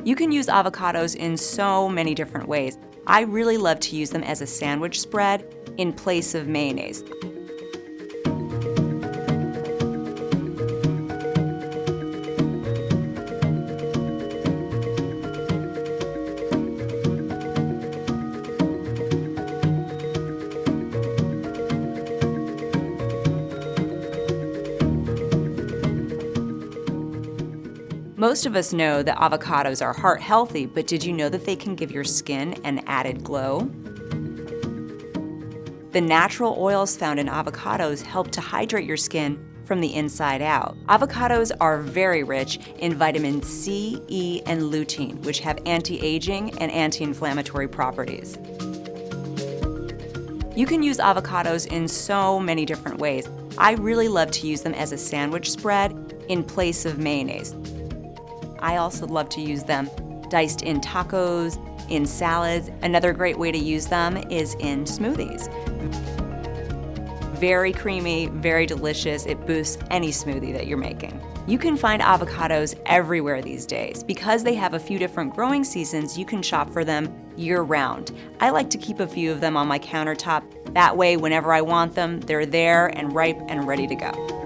You can use avocados in so many different ways. I really love to use them as a sandwich spread in place of mayonnaise. Most of us know that avocados are heart healthy, but did you know that they can give your skin an added glow? The natural oils found in avocados help to hydrate your skin from the inside out. Avocados are very rich in vitamin C, E, and lutein, which have anti-aging and anti-inflammatory properties. You can use avocados in so many different ways. I really love to use them as a sandwich spread in place of mayonnaise. I also love to use them diced in tacos, in salads. Another great way to use them is in smoothies. Very creamy, very delicious. It boosts any smoothie that you're making. You can find avocados everywhere these days. Because they have a few different growing seasons, you can shop for them year-round. I like to keep a few of them on my countertop. That way, whenever I want them, they're there and ripe and ready to go.